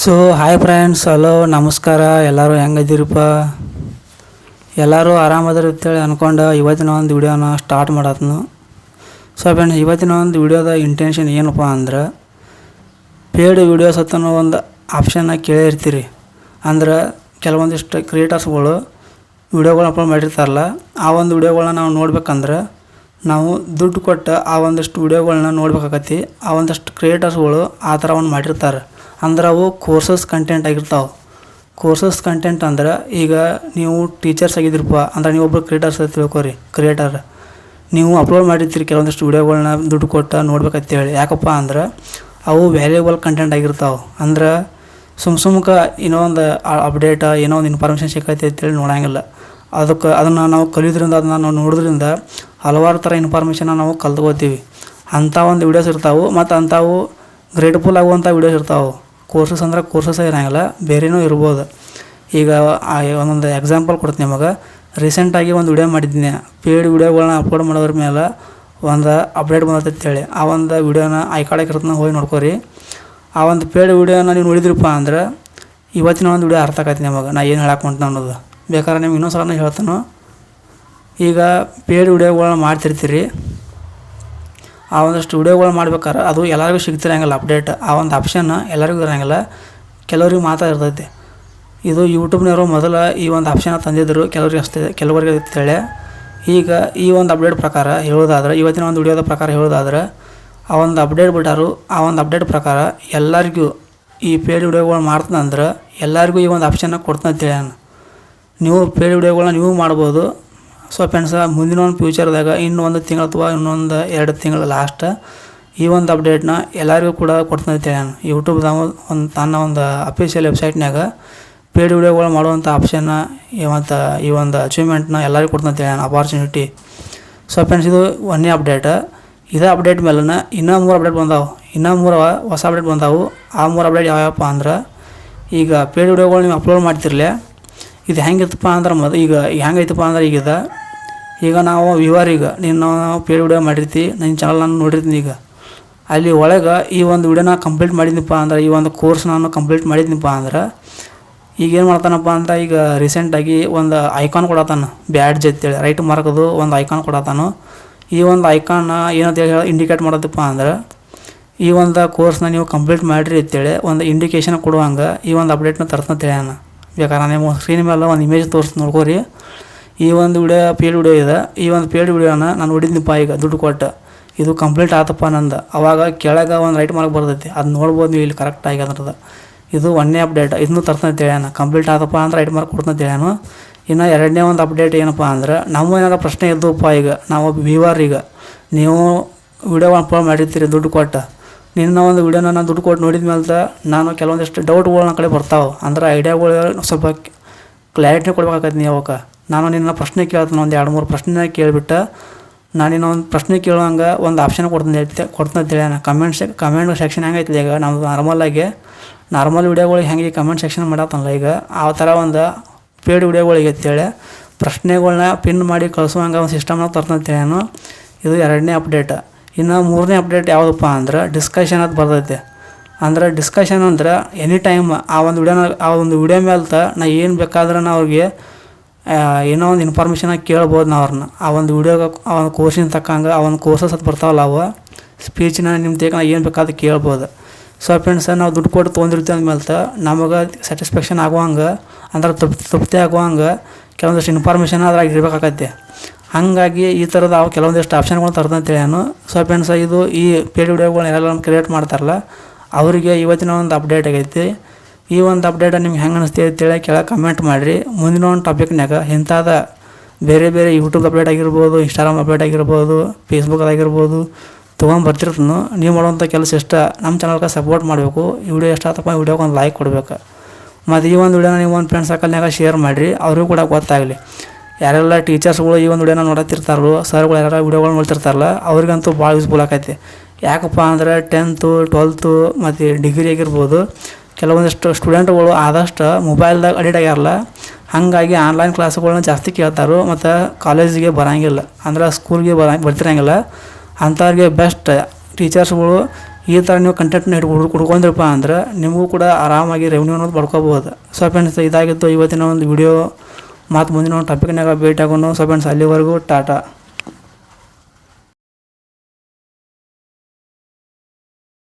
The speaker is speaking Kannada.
ಸೊ ಹಾಯ್ ಫ್ರೆಂಡ್ಸ್, ಹಲೋ ನಮಸ್ಕಾರ. ಎಲ್ಲರೂ ಹೆಂಗದಿರಪ್ಪ? ಎಲ್ಲರೂ ಆರಾಮದಿರಿ ಅಂತೇಳಿ ಅಂದ್ಕೊಂಡು ಇವತ್ತಿನ ಒಂದು ವಿಡಿಯೋನ ಸ್ಟಾರ್ಟ್ ಮಾಡತ್ನು. ಸೊ ಫ್ರೆಂಡ್ಸ್, ಇವತ್ತಿನ ಒಂದು ವಿಡಿಯೋದ ಇಂಟೆನ್ಷನ್ ಏನಪ್ಪ ಅಂದ್ರೆ, ಪೇಯ್ಡ್ ವಿಡಿಯೋಸ್ ಅಂತನೋ ಒಂದು ಆಪ್ಷನ್ನ ಕೇಳಿರ್ತೀರಿ. ಅಂದ್ರೆ ಕೆಲವೊಂದಿಷ್ಟು ಕ್ರಿಯೇಟರ್ಸ್ಗಳು ವಿಡಿಯೋಗಳು ಅಪ್ಲೋಡ್ ಮಾಡಿರ್ತಾರಲ್ಲ, ಆ ಒಂದು ವಿಡಿಯೋಗಳನ್ನ ನಾವು ನೋಡ್ಬೇಕಂದ್ರೆ ನಾವು ದುಡ್ಡು ಕೊಟ್ಟು ಆ ಒಂದಷ್ಟು ವಿಡಿಯೋಗಳನ್ನ ನೋಡ್ಬೇಕಾಗತ್ತಿ. ಆ ಒಂದಷ್ಟು ಕ್ರಿಯೇಟರ್ಸ್ಗಳು ಆ ಥರ ಒಂದು ಮಾಡಿರ್ತಾರೆ. ಅಂದ್ರೆ ಅವು ಕೋರ್ಸಸ್ ಕಂಟೆಂಟ್ ಆಗಿರ್ತಾವೆ. ಕೋರ್ಸಸ್ ಕಂಟೆಂಟ್ ಅಂದ್ರೆ, ಈಗ ನೀವು ಟೀಚರ್ಸ್ ಆಗಿದ್ರಪ್ಪ ಅಂದ್ರೆ ನೀವು ಒಬ್ಬರು ಕ್ರಿಯೇಟರ್ಸ್ ತಿಳ್ಕೊರಿ. ನೀವು ಅಪ್ಲೋಡ್ ಮಾಡಿರ್ತೀರಿ ಕೆಲವೊಂದಿಷ್ಟು ವಿಡಿಯೋಗಳನ್ನ ದುಡ್ಡು ಕೊಟ್ಟು ನೋಡ್ಬೇಕಂತೇಳಿ. ಯಾಕಪ್ಪ ಅಂದ್ರೆ ಅವು ವ್ಯಾಲ್ಯೂಬಲ್ ಕಂಟೆಂಟ್ ಆಗಿರ್ತಾವೆ. ಅಂದ್ರೆ ಸುಮ್ಕ ಏನೋ ಒಂದು ಅಪ್ಡೇಟ್, ಏನೋ ಒಂದು ಇನ್ಫಾರ್ಮೇಷನ್ ಸಿಕ್ಕೈತೆ ಅಂತೇಳಿ ನೋಡೋಂಗಿಲ್ಲ. ಅದನ್ನು ನಾವು ಕಲಿಯೋದ್ರಿಂದ, ಅದನ್ನು ನಾವು ನೋಡೋದ್ರಿಂದ ಹಲವಾರು ಥರ ಇನ್ಫಾರ್ಮೇಷನ್ನ ನಾವು ಕಲ್ತ್ಕೋತೀವಿ. ಅಂಥ ಒಂದು ವಿಡಿಯೋಸ್ ಇರ್ತಾವೆ. ಮತ್ತು ಅಂಥವು ಗ್ರೇಟ್ಫುಲ್ ಆಗುವಂಥ ವಿಡಿಯೋಸ್ ಇರ್ತಾವೆ. ಕೋರ್ಸಸ್ ಅಂದ್ರೆ ಕೋರ್ಸಸ್ ಇರೋಂಗಿಲ್ಲ, ಬೇರೆನೂ ಇರ್ಬೋದು. ಈಗ ಒಂದೊಂದು ಎಕ್ಸಾಂಪಲ್ ಕೊಡ್ತೀನಿ ನಿಮಗೆ. ರೀಸೆಂಟಾಗಿ ಒಂದು ವಿಡಿಯೋ ಮಾಡಿದ್ದೀನಿ. ಪೇಯ್ಡ್ ವಿಡಿಯೋಗಳನ್ನ ಅಪ್ಲೋಡ್ ಮಾಡೋದ್ರ ಮೇಲೆ ಒಂದು ಅಪ್ಡೇಟ್ ಬಂದೈತೇಳಿ. ಆ ಒಂದು ವಿಡಿಯೋನ ಐಕಾಡಾಕಿರ್ತನ ಹೋಗಿ ನೋಡ್ಕೊರಿ. ಆ ಒಂದು ಪೇಯ್ಡ್ ವಿಡಿಯೋನ ನೀವು ನೋಡಿದ್ರಪ್ಪ ಅಂದ್ರೆ ಇವತ್ತಿನ ಒಂದು ವಿಡಿಯೋ ಅರ್ಥ ಆಗೈತಿ ನಿಮಗೆ ನಾ ಏನು ಹೇಳಕ್ಕೆ ಹೊಂಟೆ ಅನ್ನೋದು. ಬೇಕಾದ್ರೆ ನಿಮ್ಗೆ ಇನ್ನೊಂದು ಸಲ ಹೇಳ್ತಾನು. ಈಗ ಪೇಯ್ಡ್ ವಿಡಿಯೋಗಳನ್ನ ಮಾಡ್ತಿರ್ತೀರಿ. ಆ ಒಂದಷ್ಟು ವಿಡಿಯೋಗಳು ಮಾಡ್ಬೇಕಾದ್ರೆ ಅದು ಎಲ್ಲರಿಗೂ ಸಿಗ್ತಿರಂಗಿಲ್ಲ ಅಪ್ಡೇಟ್. ಆ ಒಂದು ಆಪ್ಷನ್ ಎಲ್ಲರಿಗೂ ಇರೋಂಗಿಲ್ಲ, ಕೆಲವ್ರಿಗೆ ಮಾತ್ರ ಇರ್ತೈತಿ. ಇದು ಯೂಟ್ಯೂಬ್ನವರು ಮೊದಲು ಈ ಒಂದು ಆಪ್ಷನ್ನ ತಂದಿದ್ದರು, ಕೆಲವರಿಗೆ ಅಂತೇಳಿ. ಈಗ ಈ ಒಂದು ಅಪ್ಡೇಟ್ ಪ್ರಕಾರ ಹೇಳೋದಾದ್ರೆ, ಇವತ್ತಿನ ಒಂದು ವಿಡಿಯೋದ ಪ್ರಕಾರ ಹೇಳೋದಾದ್ರೆ, ಆ ಒಂದು ಅಪ್ಡೇಟ್ ಬಿಟ್ಟಾರು. ಆ ಒಂದು ಅಪ್ಡೇಟ್ ಪ್ರಕಾರ ಎಲ್ಲರಿಗೂ ಈ ಪೇಯ್ಡ್ ವಿಡಿಯೋಗಳು ಮಾಡ್ತಂದ್ರೆ ಎಲ್ಲರಿಗೂ ಈ ಒಂದು ಆಪ್ಷನ್ನ ಕೊಡ್ತಂತೇಳಿ. ನೀವು ಪೇಯ್ಡ್ ವಿಡಿಯೋಗಳನ್ನ ನೀವು ಮಾಡ್ಬೋದು. ಸೊ ಫ್ರೆಂಡ್ಸ್, ಮುಂದಿನ ಒಂದು ಫ್ಯೂಚರ್ದಾಗ ಇನ್ನೊಂದು ತಿಂಗಳು ಅಥವಾ ಇನ್ನೊಂದು 2 ತಿಂಗಳು ಲಾಸ್ಟ್ ಈ ಒಂದು ಅಪ್ಡೇಟ್ನ ಎಲ್ಲರಿಗೂ ಕೂಡ ಕೊಡ್ತಂತೇಳಿ. ಯೂಟ್ಯೂಬ್ದಾಗ ತನ್ನ ಒಂದು ಅಫಿಷಿಯಲ್ ವೆಬ್ಸೈಟ್ನಾಗ ಪೇಯ್ಡ್ ವಿಡಿಯೋಗಳು ಮಾಡುವಂಥ ಆಪ್ಷನ್ನ ಮತ್ತು ಈ ಒಂದು ಅಚೀವ್ಮೆಂಟ್ನ ಎಲ್ಲರಿಗೂ ಕೊಡ್ತಂತೇಳಿ ಅಪಾರ್ಚುನಿಟಿ. ಸೊ ಫ್ರೆಂಡ್ಸ್, ಇದು ಒಂದೇ ಅಪ್ಡೇಟ್. ಇದೇ ಅಪ್ಡೇಟ್ ಮೇಲೆ ಇನ್ನೂ 3 ಅಪ್ಡೇಟ್ ಬಂದಾವೆ. ಇನ್ನೂ 3 ಹೊಸ ಅಪ್ಡೇಟ್ ಬಂದಾವೆ. ಆ 3 ಅಪ್ಡೇಟ್ ಯಾವ್ಯಾವಪ್ಪ ಅಂದ್ರೆ, ಈಗ ಪೇಯ್ಡ್ ವಿಡಿಯೋಗಳು ನೀವು ಅಪ್ಲೋಡ್ ಮಾಡ್ತಿರಲಿ. ಇದು ಹೆಂಗಿತ್ತಪ್ಪ ಅಂದ್ರೆ ಈಗ ಹೆಂಗೈತಪ್ಪ ಅಂದ್ರೆ, ಈಗ ನಾವು ವ್ಯೂವರಿಗೆ ನೀನು ಪೇಯ್ಡ್ ವಿಡಿಯೋ ಮಾಡಿರ್ತೀವಿ, ನನ್ನ ಚಾನಲ್ ನಾನು ನೋಡಿರ್ತೀನಿ. ಈಗ ಅಲ್ಲಿ ಒಳಗೆ ಈ ಒಂದು ವಿಡಿಯೋನ ಕಂಪ್ಲೀಟ್ ಮಾಡಿದ್ನಪ್ಪ ಅಂದ್ರೆ, ಈ ಒಂದು ಕೋರ್ಸ್ ನಾನು ಕಂಪ್ಲೀಟ್ ಮಾಡಿದ್ನಪ್ಪ ಅಂದ್ರೆ, ಈಗ ಏನು ಮಾಡ್ತಾನಪ್ಪ ಅಂತ, ಈಗ ರೀಸೆಂಟಾಗಿ ಒಂದು ಐಕಾನ್ ಕೊಡತಾನ, ಬ್ಯಾಡ್ಜ್ ಅಂತೇಳಿ ರೈಟ್ ಮಾರ್ಕದು ಒಂದು ಐಕಾನ್ ಕೊಡತಾನು. ಈ ಒಂದು ಐಕಾನ್ನ ಏನಂತೇಳಿ ಇಂಡಿಕೇಟ್ ಮಾಡೋದಪ್ಪ ಅಂದ್ರೆ, ಈ ಒಂದು ಕೋರ್ಸ್ನ ನೀವು ಕಂಪ್ಲೀಟ್ ಮಾಡಿರಿ ಅಂತೇಳಿ ಒಂದು ಇಂಡಿಕೇಶನ್ ಕೊಡುವಂಗೆ ಈ ಒಂದು ಅಪ್ಡೇಟ್ನ ತರ್ತಂತೇಳಿ. ಬೇಕಾದ್ರೆ ನೀವು ಸ್ಕ್ರೀನ್ ಮೇಲೆ ಒಂದು ಇಮೇಜ್ ತೋರಿಸಿ ನೋಡ್ಕೋರಿ. ಈ ಒಂದು ವಿಡಿಯೋ ಪೇಯ್ಡ್ ವಿಡಿಯೋ ಇದೆ. ಈ ಒಂದು ಪೇಯ್ಡ್ ವಿಡಿಯೋನ ನಾನು ನೋಡಿದ್ನಪ್ಪ ಈಗ ದುಡ್ಡು ಕೊಟ್ಟು, ಇದು ಕಂಪ್ಲೀಟ್ ಆತಪ್ಪ ನಂದು. ಅವಾಗ ಕೆಳಗೆ ಒಂದು ರೈಟ್ ಮಾರ್ಕ್ ಬರ್ತೈತಿ, ಅದು ನೋಡ್ಬೋದು ನೀವು ಇಲ್ಲಿ ಕರೆಕ್ಟಾಗಿ. ಅದ್ರದ್ದು ಇದು ಒಂದನೇ ಅಪ್ಡೇಟ್, ಇದನ್ನು ತರ್ತಂತೇಳಿ. ಕಂಪ್ಲೀಟ್ ಆತಪ್ಪ ಅಂದ್ರೆ ರೈಟ್ ಮಾರ್ಕ್ ಕೊಡ್ತಂತೇಳಿ. ಇನ್ನು 2ನೇ ಒಂದು ಅಪ್ಡೇಟ್ ಏನಪ್ಪ ಅಂದ್ರೆ, ನಾವು ಏನಾದ್ರು ಪ್ರಶ್ನೆ ಇದ್ದವಪ್ಪ, ಈಗ ನಾವು ವ್ಯೂವರ್, ಈಗ ನೀವು ವಿಡಿಯೋ ಅಪ್ಲೋಡ್ ಮಾಡಿರ್ತೀರಿ ದುಡ್ಡು ಕೊಟ್ಟು. ನಿನ್ನ ಒಂದು ವಿಡಿಯೋನ ನಾನು ದುಡ್ಡು ಕೊಟ್ಟು ನೋಡಿದ ಮೇಲೆ ನಾನು ಕೆಲವೊಂದಿಷ್ಟು ಡೌಟ್ಗಳು ನನ್ನ ಕಡೆ ಬರ್ತಾವೆ. ಅಂದ್ರೆ ಐಡಿಯಾಗಳು ಸ್ವಲ್ಪ ಕ್ಲಾರಿಟಿ ಕೊಡ್ಬೇಕಾಗತ್ತೆ. ನೀವು ಅವಕ್ಕೆ ನಾನು ನಿನ್ನ ಪ್ರಶ್ನೆ ಕೇಳ್ತೀನಿ, ಒಂದು 2-3 ಪ್ರಶ್ನೆ ಕೇಳಿಬಿಟ್ಟು ನಾನು ಇನ್ನೊಂದು ಪ್ರಶ್ನೆ ಕೇಳುವಂಗೆ ಒಂದು ಆಪ್ಷನ್ ಕೊಡ್ತಂತೇಳಿ. ಕಮೆಂಟ್ ಸೆಕ್ಷನ್ ಹೆಂಗೈತಿ ಈಗ ನಮ್ಮದು ನಾರ್ಮಲ್ ವಿಡಿಯೋಗಳಿಗೆ ಹೆಂಗೆ ಕಮೆಂಟ್ ಸೆಕ್ಷನ್ ಮಾಡತ್ತಲ್ಲ, ಈಗ ಆ ಥರ ಒಂದು ಪೇಯ್ಡ್ ವಿಡಿಯೋಗಳಿಗೆ ಅಂತೇಳಿ ಪ್ರಶ್ನೆಗಳನ್ನ ಪಿನ್ ಮಾಡಿ ಕಳಿಸುವಂಗೆ ಒಂದು ಸಿಸ್ಟಮ್ನ ತರ್ತಂತೇಳಿ. ಇದು 2ನೇ ಅಪ್ಡೇಟ್. ಇನ್ನು 3ನೇ ಅಪ್ಡೇಟ್ ಯಾವುದಪ್ಪ ಅಂದ್ರೆ, ಡಿಸ್ಕಷನ್ ಅದು ಬರ್ತೈತೆ. ಅಂದ್ರೆ ಡಿಸ್ಕಷನ್ ಅಂದ್ರೆ ಎನಿ ಟೈಮ್ ಆ ಒಂದು ವಿಡಿಯೋ ಮೇಲೆ ನಾ ಏನು ಬೇಕಾದ್ರೆ ನಾ ಅವ್ರಿಗೆ ಏನೋ ಒಂದು ಇನ್ಫಾರ್ಮೇಷನ್ ಕೇಳ್ಬೋದು. ನಾವು ಅವ್ರನ್ನ ಆ ಒಂದು ವಿಡಿಯೋಗೆ, ಆ ಒಂದು ಕೋರ್ಸಿನ ತಕ್ಕಂಗೆ, ಆ ಒಂದು ಕೋರ್ಸಸ್ ಅದು ಬರ್ತಾವಲ್ಲ, ಅವು ಸ್ಪೀಚ್ನ ನಿಮ್ಮ ನಾ ಏನು ಬೇಕಾದ್ರೆ ಕೇಳ್ಬೋದು. ಸೊ ಫ್ರೆಂಡ್ಸ್, ನಾವು ದುಡ್ಡು ಕೊಟ್ಟು ತೊಗೊಂಡಿರ್ತೀವಿ ಅಂದಮೇಲೆ ನಮಗೆ ಸ್ಯಾಟಿಸ್ಫ್ಯಾಕ್ಷನ್ ಆಗುವಂಗೆ, ಅಂದ್ರೆ ತೃಪ್ತಿ ಆಗುವಂಗೆ ಕೆಲವೊಂದಿಷ್ಟು ಇನ್ಫಾರ್ಮೇಷನ್ ಅದ್ರಾಗ ಇರಬೇಕಾಗತ್ತೆ. ಹಾಗಾಗಿ ಈ ಥರದ ಕೆಲವೊಂದಿಷ್ಟು ಆಪ್ಷನ್ಗಳು ತರ್ತಂತೇಳಿ. ಸೊ ಫ್ರೆಂಡ್ಸ್, ಇದು ಈ ಪೇಯ್ಡ್ ವಿಡಿಯೋಗಳನ್ನ ಎಲ್ಲ ಕ್ರಿಯೇಟ್ ಮಾಡ್ತಾರಲ್ಲ ಅವರಿಗೆ ಇವತ್ತಿನ ಒಂದು ಅಪ್ಡೇಟ್ ಆಗೈತಿ. ಈ ಒಂದು ಅಪ್ಡೇಟ್ ನಿಮ್ಗೆ ಹೆಂಗೆ ಅನಿಸ್ತೀವಿ ಅಂತೇಳಿ ಕೆಳಗೆ ಕಮೆಂಟ್ ಮಾಡಿರಿ. ಮುಂದಿನ ಒಂದು ಟಾಪಿಕ್ನಾಗ ಇಂಥದ್ದು ಬೇರೆ ಯೂಟ್ಯೂಬ್ ಅಪ್ಡೇಟ್ ಆಗಿರ್ಬೋದು, ಇನ್ಸ್ಟಾಗ್ರಾಮ್ ಅಪ್ಡೇಟ್ ಆಗಿರ್ಬೋದು, ಫೇಸ್ಬುಕ್ಕದಾಗಿರ್ಬೋದು ತೊಗೊಂಬರ್ತಿರ್ತೀನಿ. ನೀವು ಮಾಡುವಂಥ ಕೆಲಸ ಇಷ್ಟ ನಮ್ಮ ಚಾನಲ್ಗೆ ಸಪೋರ್ಟ್ ಮಾಡಬೇಕು. ಈ ವಿಡಿಯೋ ಇಷ್ಟ ಆತಪ್ಪ, ವಿಡಿಯೋಗೆ ಒಂದು ಲೈಕ್ ಕೊಡಬೇಕು. ಮತ್ತು ಈ ಒಂದು ವಿಡಿಯೋನ ನೀವು ಒಂದು ಫ್ರೆಂಡ್ಸ್ ಸರ್ಕಲ್ನಾಗ ಶೇರ್ ಮಾಡಿರಿ, ಅವ್ರಿಗೂ ಕೂಡ ಗೊತ್ತಾಗಲಿ. ಯಾರೆಲ್ಲ ಟೀಚರ್ಸ್ಗಳು ಈ ಒಂದು ವಿಡಿಯೋನ ನೋಡತ್ತಿರ್ತಾರೋ, ಸರ್ಗಳು ಯಾರು ವಿಡಿಯೋಗಳು ನೋಡ್ತಿರ್ತಾರಲ್ಲ, ಅವ್ರಿಗಂತೂ ಭಾಳ ಯೂಸ್ಫುಲ್ ಆಕೈತಿ. ಯಾಕಪ್ಪ ಅಂದರೆ 10th 12th ಮತ್ತು ಡಿಗ್ರಿ ಆಗಿರ್ಬೋದು, ಕೆಲವೊಂದಿಷ್ಟು ಸ್ಟೂಡೆಂಟ್ಗಳು ಆದಷ್ಟು ಮೊಬೈಲ್ದಾಗ ಅಡಿಕ್ಟ್ ಆಗ್ಯಾರಲ್ಲ. ಹಾಗಾಗಿ ಆನ್ಲೈನ್ ಕ್ಲಾಸ್ಗಳನ್ನ ಜಾಸ್ತಿ ಕೇಳ್ತಾರೆ ಮತ್ತು ಕಾಲೇಜಿಗೆ ಬರೋಂಗಿಲ್ಲ, ಅಂದ್ರೆ ಸ್ಕೂಲ್ಗೆ ಬರ್ತಿರಂಗಿಲ್ಲ. ಅಂಥವ್ರಿಗೆ ಬೆಸ್ಟ್ ಟೀಚರ್ಸ್ಗಳು ಈ ಥರ ನೀವು ಕಂಟೆಂಟ್ನ ಹುಡ್ಕೊಂಡ್ರಪ್ಪ ಅಂದ್ರೆ ನಿಮಗೂ ಕೂಡ ಆರಾಮಾಗಿ ರೆವೆನ್ಯೂ ಅನ್ನೋದು ಪಡ್ಕೋಬೋದು. ಸೊ ಫ್ರೆಂಡ್ಸ್, ಇದಾಗಿತ್ತು ಇವತ್ತಿನ ಒಂದು ವಿಡಿಯೋ. ಮತ್ತು ಮುಂದಿನ ಒಂದು ಟಾಪಿಕ್ನಾಗ ಭೇಟಿ ಆಗೋಣ. ಸೊ ಫ್ರೆಂಡ್ಸ್, ಅಲ್ಲಿವರೆಗೂ ಟಾಟಾ.